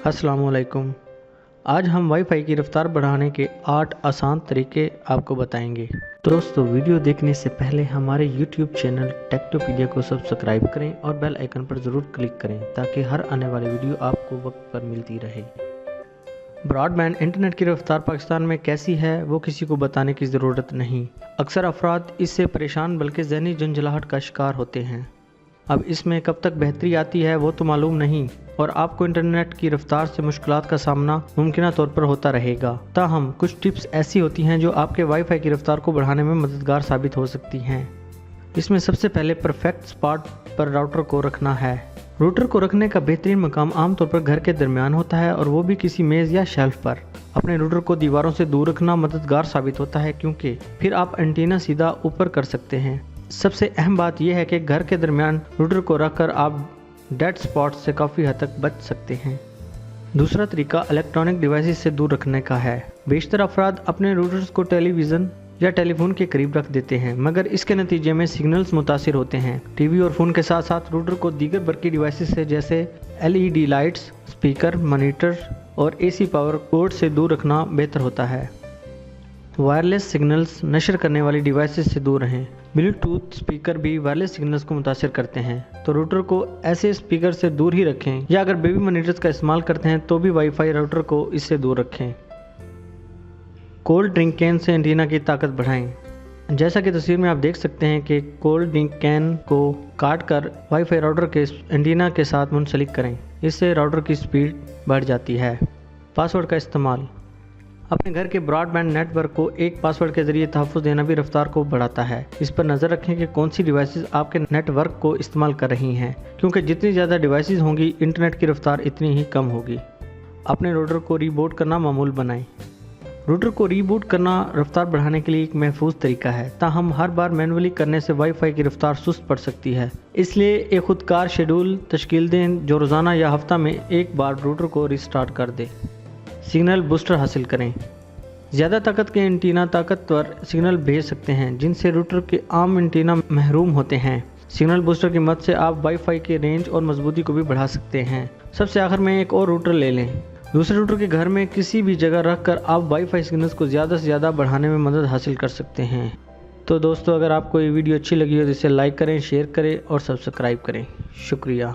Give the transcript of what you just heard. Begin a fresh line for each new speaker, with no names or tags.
अस्सलाम वालेकुम। आज हम वाईफाई की रफ्तार बढ़ाने के 8 आसान तरीके आपको बताएंगे। दोस्तों, वीडियो देखने से पहले हमारे YouTube चैनल टेक्टोपीडिया को सब्सक्राइब करें और बेल आइकन पर ज़रूर क्लिक करें ताकि हर आने वाली वीडियो आपको वक्त पर मिलती रहे। ब्रॉडबैंड इंटरनेट की रफ्तार पाकिस्तान में कैसी है वो किसी को बताने की ज़रूरत नहीं। अक्सर अफराद इससे परेशान बल्कि ज़हनी झंझलाहट का शिकार होते हैं। अब इसमें कब तक बेहतरी आती है वो तो मालूम नहीं और आपको इंटरनेट की रफ्तार से मुश्किलात का सामना मुमकिन तौर पर होता रहेगा। ताहम कुछ टिप्स ऐसी होती हैं जो आपके वाईफाई की रफ्तार को बढ़ाने में मददगार साबित हो सकती हैं। इसमें सबसे पहले परफेक्ट स्पॉट पर राउटर को रखना है। राउटर को रखने का बेहतरीन मकाम आमतौर पर घर के दरमियान होता है और वो भी किसी मेज़ या शेल्फ पर। अपने राउटर को दीवारों से दूर रखना मददगार साबित होता है क्योंकि फिर आप एंटीना सीधा ऊपर कर सकते हैं। सबसे अहम बात यह है कि घर के दरमियान राउटर को रखकर आप डेड स्पॉट से काफ़ी हद तक बच सकते हैं। दूसरा तरीका इलेक्ट्रॉनिक डिवाइसेस से दूर रखने का है। बेशतर अफराद अपने राउटर्स को टेलीविज़न या टेलीफोन के करीब रख देते हैं मगर इसके नतीजे में सिग्नल्स मुतासिर होते हैं। टीवी और फ़ोन के साथ साथ राउटर को दीगर बरकी डिवाइसेस से जैसे LED लाइट्स, स्पीकर, मॉनिटर और AC पावर कोड से दूर रखना बेहतर होता है। वायरलेस सिग्नल्स नशर करने वाली डिवाइसेस से दूर रहें। ब्लूटूथ स्पीकर भी वायरलेस सिग्नल्स को मुतासिर करते हैं तो राउटर को ऐसे स्पीकर से दूर ही रखें या अगर बेबी मॉनिटर्स का इस्तेमाल करते हैं तो भी वाईफाई राउटर को इससे दूर रखें। Cold drink can say antenna की ताकत बढ़ाएं। जैसा कि तस्वीर में आप देख सकते हैं कि कोल्ड ड्रिंक कैन को काट कर वाईफाई राउटर के एंटीना के साथ मुंसलिक करें। इससे राउटर की स्पीड बढ़ जाती है। पासवर्ड का इस्तेमाल। अपने घर के ब्रॉडबैंड नेटवर्क को एक पासवर्ड के जरिए तहफ़्फ़ुज़ देना भी रफ्तार को बढ़ाता है। इस पर नज़र रखें कि कौन सी डिवाइसेस आपके नेटवर्क को इस्तेमाल कर रही हैं क्योंकि जितनी ज़्यादा डिवाइसेस होंगी इंटरनेट की रफ्तार इतनी ही कम होगी। अपने राउटर को रीबूट करना मामूल बनाएं। राउटर को रीबूट करना रफ्तार बढ़ाने के लिए एक महफूज तरीका है। ताहम हर बार मैनुअली करने से वाईफाई की रफ्तार सुस्त पड़ सकती है। इसलिए एक खुदकार शेड्यूल तश्कील दें जो रोज़ाना या हफ्ता में एक बार राउटर को रिस्टार्ट कर दे। सिग्नल बूस्टर हासिल करें। ज़्यादा ताकत के एंटीना ताकतवर सिग्नल भेज सकते हैं जिनसे राउटर के आम एंटीना महरूम होते हैं। सिग्नल बूस्टर की मदद से आप वाईफाई के रेंज और मजबूती को भी बढ़ा सकते हैं। सबसे आखिर में एक और राउटर ले लें। दूसरे राउटर के घर में किसी भी जगह रख कर आप वाईफाई सिग्नल्स को ज़्यादा से ज़्यादा बढ़ाने में मदद हासिल कर सकते हैं। तो दोस्तों, अगर आपको ये वीडियो अच्छी लगी हो तो इसे लाइक करें, शेयर करें और सब्सक्राइब करें। शुक्रिया।